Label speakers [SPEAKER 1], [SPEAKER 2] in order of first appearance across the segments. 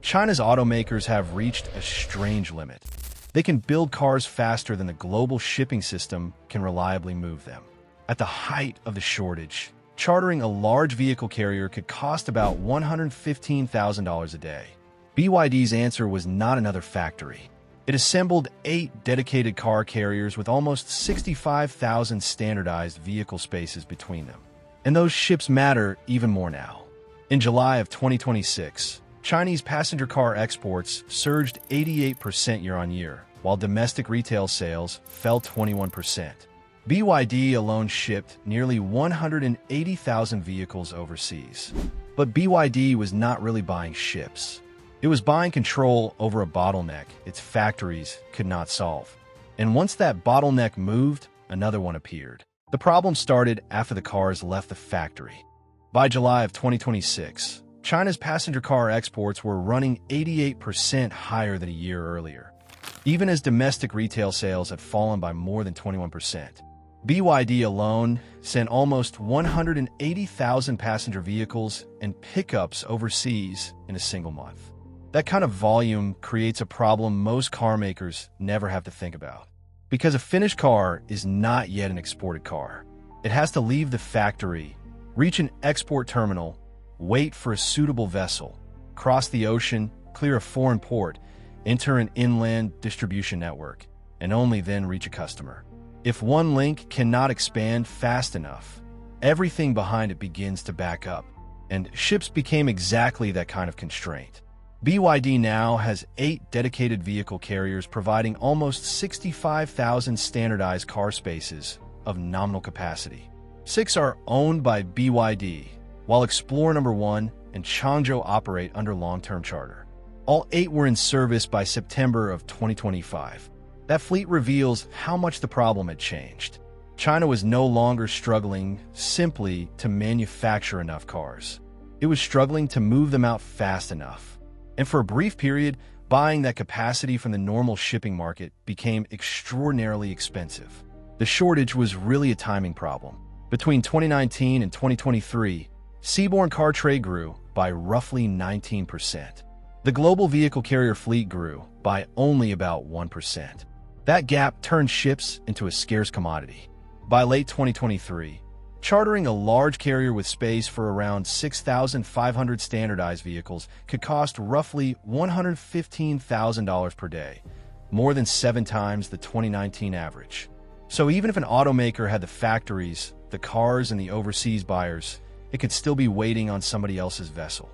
[SPEAKER 1] China's automakers have reached a strange limit. They can build cars faster than the global shipping system can reliably move them. At the height of the shortage, chartering a large vehicle carrier could cost about $115,000 a day. BYD's answer was not another factory. It assembled 8 dedicated car carriers with almost 65,000 standardized vehicle spaces between them. And those ships matter even more now. In July of 2026, Chinese passenger car exports surged 88% year-on-year, while domestic retail sales fell 21%. BYD alone shipped nearly 180,000 vehicles overseas. But BYD was not really buying ships. It was buying control over a bottleneck its factories could not solve. And once that bottleneck moved, another one appeared. The problem started after the cars left the factory. By July of 2026, China's passenger car exports were running 88% higher than a year earlier, even as domestic retail sales had fallen by more than 21%. BYD alone sent almost 180,000 passenger vehicles and pickups overseas in a single month. That kind of volume creates a problem most car makers never have to think about. Because a finished car is not yet an exported car. It has to leave the factory, reach an export terminal, wait for a suitable vessel, cross the ocean, clear a foreign port, enter an inland distribution network, and only then reach a customer. If one link cannot expand fast enough, everything behind it begins to back up, and ships became exactly that kind of constraint. BYD now has 8 dedicated vehicle carriers providing almost 65,000 standardized car spaces of nominal capacity. 6 are owned by BYD, while Explorer No. 1 and Changzhou operate under long-term charter. All 8 were in service by September of 2025. That fleet reveals how much the problem had changed. China was no longer struggling simply to manufacture enough cars. It was struggling to move them out fast enough. And for a brief period, buying that capacity from the normal shipping market became extraordinarily expensive. The shortage was really a timing problem. Between 2019 and 2023, seaborne car trade grew by roughly 19%. The global vehicle carrier fleet grew by only about 1%. That gap turned ships into a scarce commodity. By late 2023, chartering a large carrier with space for around 6,500 standardized vehicles could cost roughly $115,000 per day, more than 7 times the 2019 average. So even if an automaker had the factories, the cars, and the overseas buyers, it could still be waiting on somebody else's vessel.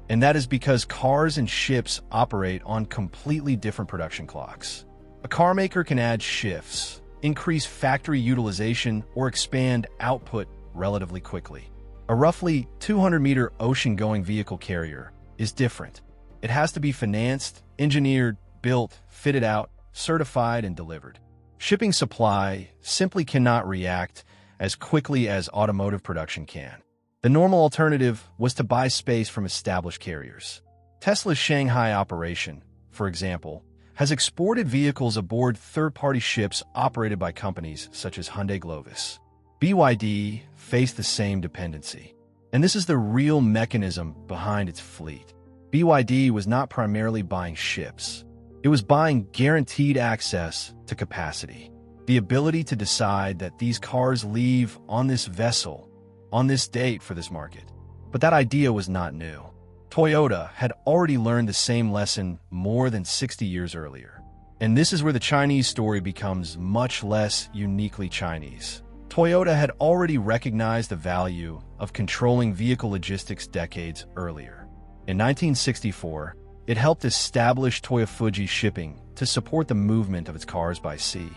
[SPEAKER 1] And that is because cars and ships operate on completely different production clocks. A car maker can add shifts, increase factory utilization, or expand output relatively quickly. A roughly 200-meter ocean-going vehicle carrier is different. It has to be financed, engineered, built, fitted out, certified, and delivered. Shipping supply simply cannot react as quickly as automotive production can. The normal alternative was to buy space from established carriers. Tesla's Shanghai operation, for example, has exported vehicles aboard third-party ships operated by companies such as Hyundai Glovis. BYD faced the same dependency. And this is the real mechanism behind its fleet. BYD was not primarily buying ships. It was buying guaranteed access to capacity. The ability to decide that these cars leave on this vessel, on this date for this market. But that idea was not new. Toyota had already learned the same lesson more than 60 years earlier. And this is where the Chinese story becomes much less uniquely Chinese. Toyota had already recognized the value of controlling vehicle logistics decades earlier. In 1964, it helped establish Toyofuji Shipping to support the movement of its cars by sea.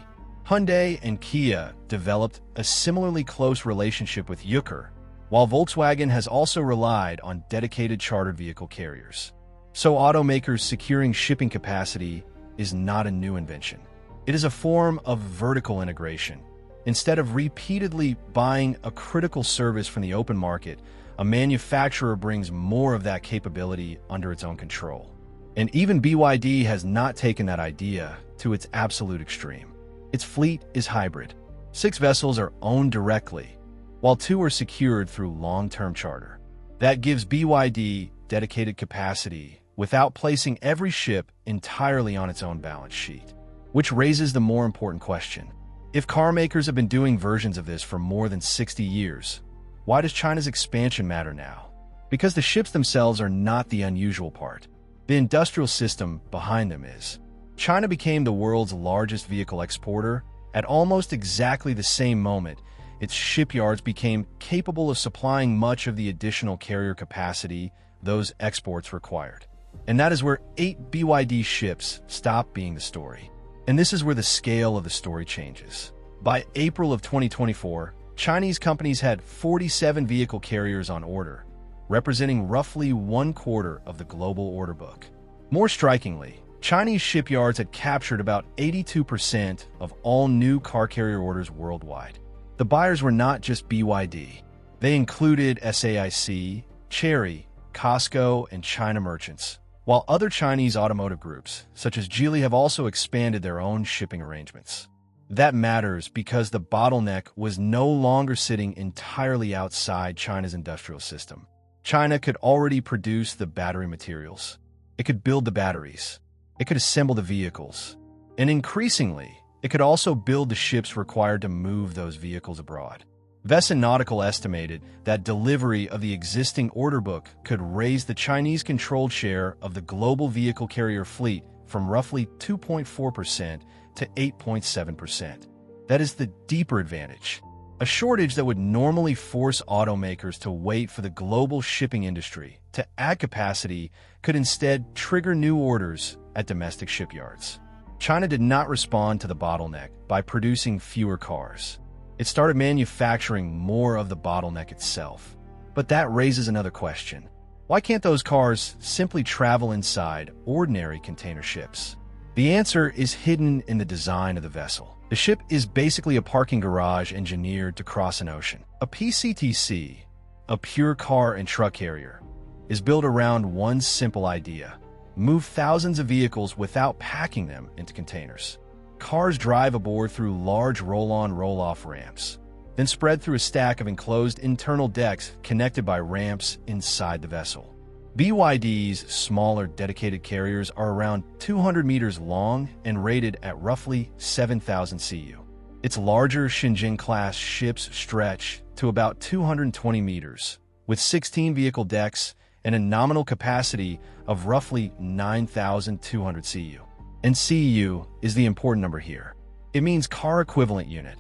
[SPEAKER 1] Hyundai and Kia developed a similarly close relationship with Yuker, while Volkswagen has also relied on dedicated chartered vehicle carriers. So automakers securing shipping capacity is not a new invention. It is a form of vertical integration. Instead of repeatedly buying a critical service from the open market, a manufacturer brings more of that capability under its own control. And even BYD has not taken that idea to its absolute extreme. Its fleet is hybrid. 6 vessels are owned directly, while 2 are secured through long-term charter. That gives BYD dedicated capacity without placing every ship entirely on its own balance sheet. Which raises the more important question. If car makers have been doing versions of this for more than 60 years, why does China's expansion matter now? Because the ships themselves are not the unusual part. The industrial system behind them is. China became the world's largest vehicle exporter. At almost exactly the same moment, its shipyards became capable of supplying much of the additional carrier capacity those exports required. And that is where 8 BYD ships stop being the story. And this is where the scale of the story changes. By April of 2024, Chinese companies had 47 vehicle carriers on order, representing roughly 1/4 of the global order book. More strikingly, Chinese shipyards had captured about 82% of all new car carrier orders worldwide. The buyers were not just BYD. They included SAIC, Chery, Costco, and China merchants, while other Chinese automotive groups, such as Geely, have also expanded their own shipping arrangements. That matters because the bottleneck was no longer sitting entirely outside China's industrial system. China could already produce the battery materials. It could build the batteries. It could assemble the vehicles. And increasingly, it could also build the ships required to move those vehicles abroad. Nautical estimated that delivery of the existing order book could raise the Chinese-controlled share of the global vehicle carrier fleet from roughly 2.4% to 8.7%. That is the deeper advantage. A shortage that would normally force automakers to wait for the global shipping industry to add capacity could instead trigger new orders at domestic shipyards. China did not respond to the bottleneck by producing fewer cars. It started manufacturing more of the bottleneck itself. But that raises another question. Why can't those cars simply travel inside ordinary container ships? The answer is hidden in the design of the vessel. The ship is basically a parking garage engineered to cross an ocean. A PCTC, a pure car and truck carrier, is built around one simple idea: move thousands of vehicles without packing them into containers. Cars drive aboard through large roll-on, roll-off ramps, then spread through a stack of enclosed internal decks connected by ramps inside the vessel. BYD's smaller dedicated carriers are around 200 meters long and rated at roughly 7,000 CU. Its larger Shenzhen-class ships stretch to about 220 meters, with 16 vehicle decks and a nominal capacity of roughly 9,200 CU. And CU is the important number here. It means car equivalent unit,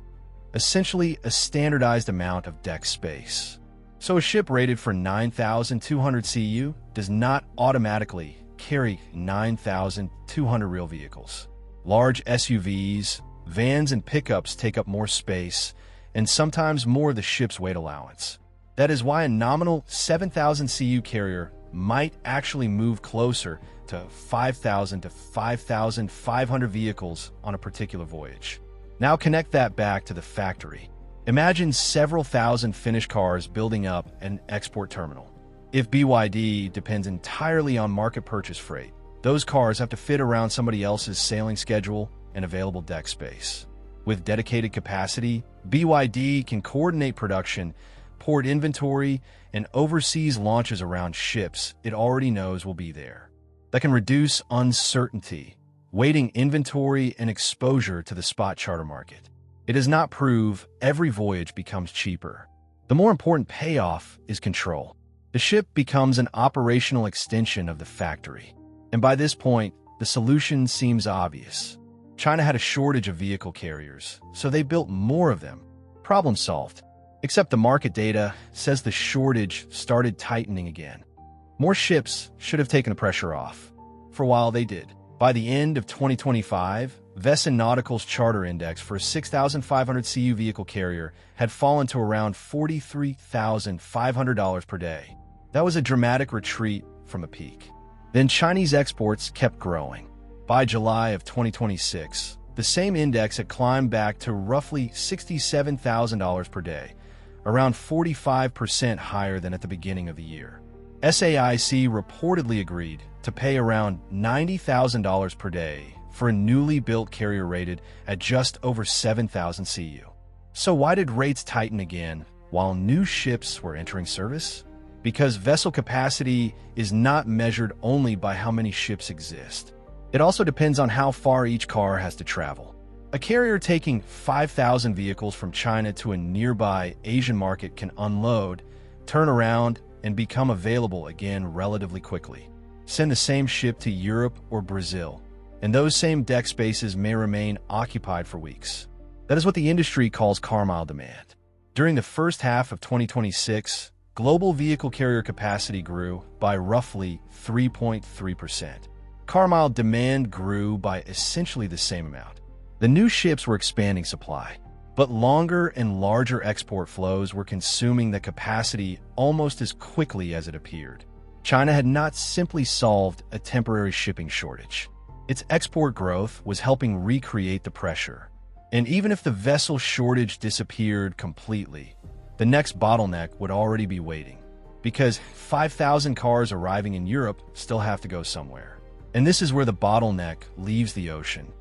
[SPEAKER 1] essentially a standardized amount of deck space. So a ship rated for 9,200 CU does not automatically carry 9,200 real vehicles. Large SUVs, vans, and pickups take up more space and sometimes more of the ship's weight allowance. That is why a nominal 7,000 CU carrier might actually move closer to 5,000 to 5,500 vehicles on a particular voyage. Now connect that back to the factory. Imagine several thousand finished cars building up an export terminal. If BYD depends entirely on market purchase freight, those cars have to fit around somebody else's sailing schedule and available deck space. With dedicated capacity, BYD can coordinate production, port inventory, and overseas launches around ships it already knows will be there. That can reduce uncertainty, waiting inventory, and exposure to the spot charter market. It does not prove every voyage becomes cheaper. The more important payoff is control. The ship becomes an operational extension of the factory. And by this point, the solution seems obvious. China had a shortage of vehicle carriers, so they built more of them. Problem solved. Except the market data says the shortage started tightening again. More ships should have taken the pressure off. For a while, they did. By the end of 2025, Nautical's charter index for a 6,500 CU vehicle carrier had fallen to around $43,500 per day. That was a dramatic retreat from a peak. Then Chinese exports kept growing. By July of 2026, the same index had climbed back to roughly $67,000 per day, around 45% higher than at the beginning of the year. SAIC reportedly agreed to pay around $90,000 per day for a newly built carrier rated at just over 7,000 CU. So why did rates tighten again while new ships were entering service? because vessel capacity is not measured only by how many ships exist. It also depends on how far each car has to travel. A carrier taking 5,000 vehicles from China to a nearby Asian market can unload, turn around, and become available again relatively quickly. Send the same ship to Europe or Brazil, and those same deck spaces may remain occupied for weeks. That is what the industry calls car mile demand. During the first half of 2026, global vehicle carrier capacity grew by roughly 3.3%. Car mile demand grew by essentially the same amount. The new ships were expanding supply, but longer and larger export flows were consuming the capacity almost as quickly as it appeared. China had not simply solved a temporary shipping shortage. Its export growth was helping recreate the pressure. And even if the vessel shortage disappeared completely, the next bottleneck would already be waiting, because 5,000 cars arriving in Europe still have to go somewhere. And this is where the bottleneck leaves the ocean.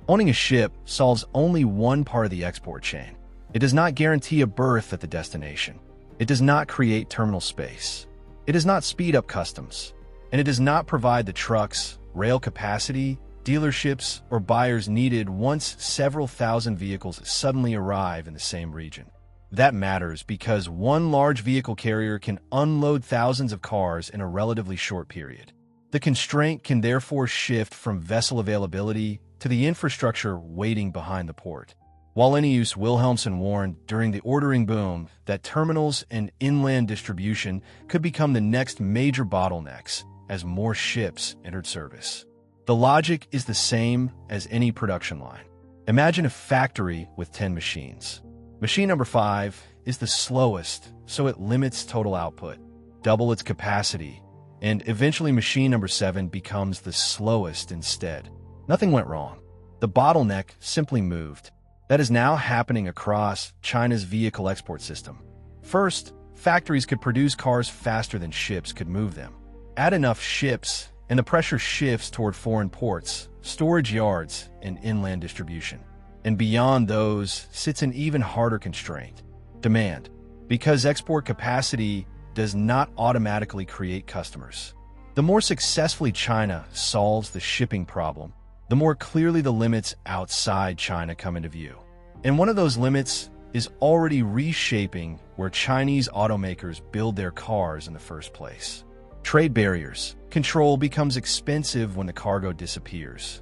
[SPEAKER 1] Owning a ship solves only one part of the export chain. It does not guarantee a berth at the destination. It does not create terminal space. It does not speed up customs. And it does not provide the trucks, rail capacity, dealerships, or buyers needed once several thousand vehicles suddenly arrive in the same region. That matters because one large vehicle carrier can unload thousands of cars in a relatively short period. The constraint can therefore shift from vessel availability to the infrastructure waiting behind the port. Bottleneck Wilhelmsen warned during the ordering boom that terminals and inland distribution could become the next major bottlenecks as more ships entered service. The logic is the same as any production line. Imagine a factory with 10 machines. Machine number 5 is the slowest, so it limits total output, double its capacity, and eventually machine number 7 becomes the slowest instead. Nothing went wrong. The bottleneck simply moved. That is now happening across China's vehicle export system. First, factories could produce cars faster than ships could move them. Add enough ships, and the pressure shifts toward foreign ports, storage yards, and inland distribution. And beyond those sits an even harder constraint: demand. Because export capacity does not automatically create customers. The more successfully China solves the shipping problem, the more clearly the limits outside China come into view. And one of those limits is already reshaping where Chinese automakers build their cars in the first place. Trade barriers. Control becomes expensive when the cargo disappears.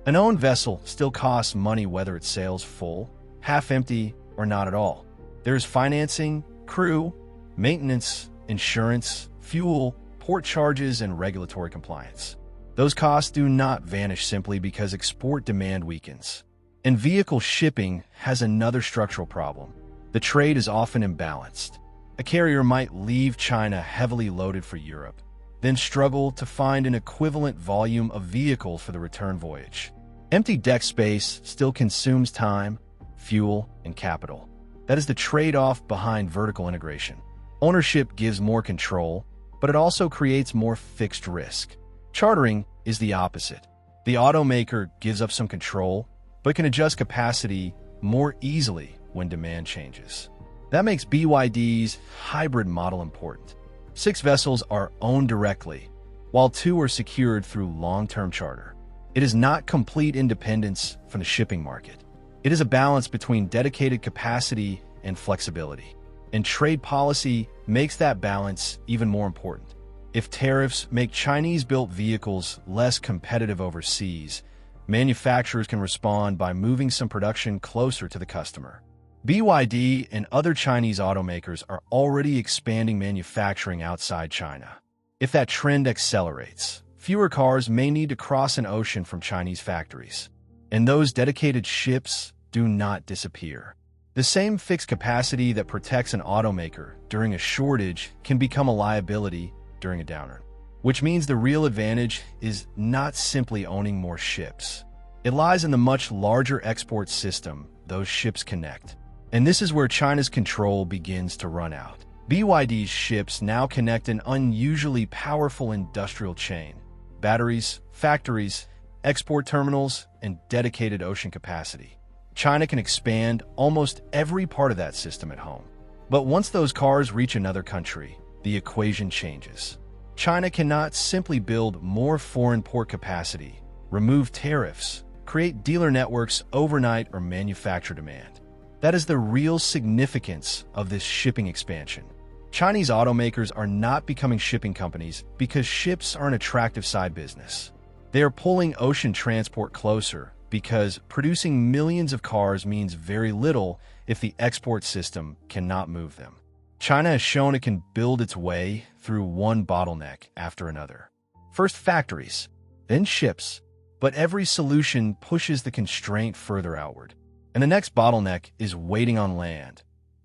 [SPEAKER 1] An owned vessel still costs money whether it sails full, half empty, or not at all. There's financing, crew, maintenance, insurance, fuel, port charges, and regulatory compliance. Those costs do not vanish simply because export demand weakens. And vehicle shipping has another structural problem. The trade is often imbalanced. A carrier might leave China heavily loaded for Europe, then struggle to find an equivalent volume of vehicle for the return voyage. Empty deck space still consumes time, fuel, and capital. That is the trade-off behind vertical integration. Ownership gives more control, but it also creates more fixed risk. Chartering is the opposite. The automaker gives up some control, but can adjust capacity more easily when demand changes. That makes BYD's hybrid model important. 6 vessels are owned directly, while 2 are secured through long-term charter. It is not complete independence from the shipping market. It is a balance between dedicated capacity and flexibility. And trade policy makes that balance even more important. If tariffs make Chinese-built vehicles less competitive overseas, manufacturers can respond by moving some production closer to the customer. BYD and other Chinese automakers are already expanding manufacturing outside China. If that trend accelerates, fewer cars may need to cross an ocean from Chinese factories. And those dedicated ships do not disappear. The same fixed capacity that protects an automaker during a shortage can become a liability during a downturn, which means the real advantage is not simply owning more ships. It lies in the much larger export system those ships connect. And this is where China's control begins to run out. BYD's ships now connect an unusually powerful industrial chain: batteries, factories, export terminals, and dedicated ocean capacity. China can expand almost every part of that system at home. But once those cars reach another country, the equation changes. China cannot simply build more foreign port capacity, remove tariffs, create dealer networks overnight, or manufacture demand. That is the real significance of this shipping expansion. Chinese automakers are not becoming shipping companies because ships are an attractive side business. They are pulling ocean transport closer because producing millions of cars means very little if the export system cannot move them. China has shown it can build its way through one bottleneck after another. First factories, then ships, but every solution pushes the constraint further outward. And the next bottleneck is waiting on land,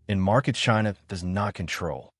[SPEAKER 1] in markets China does not control.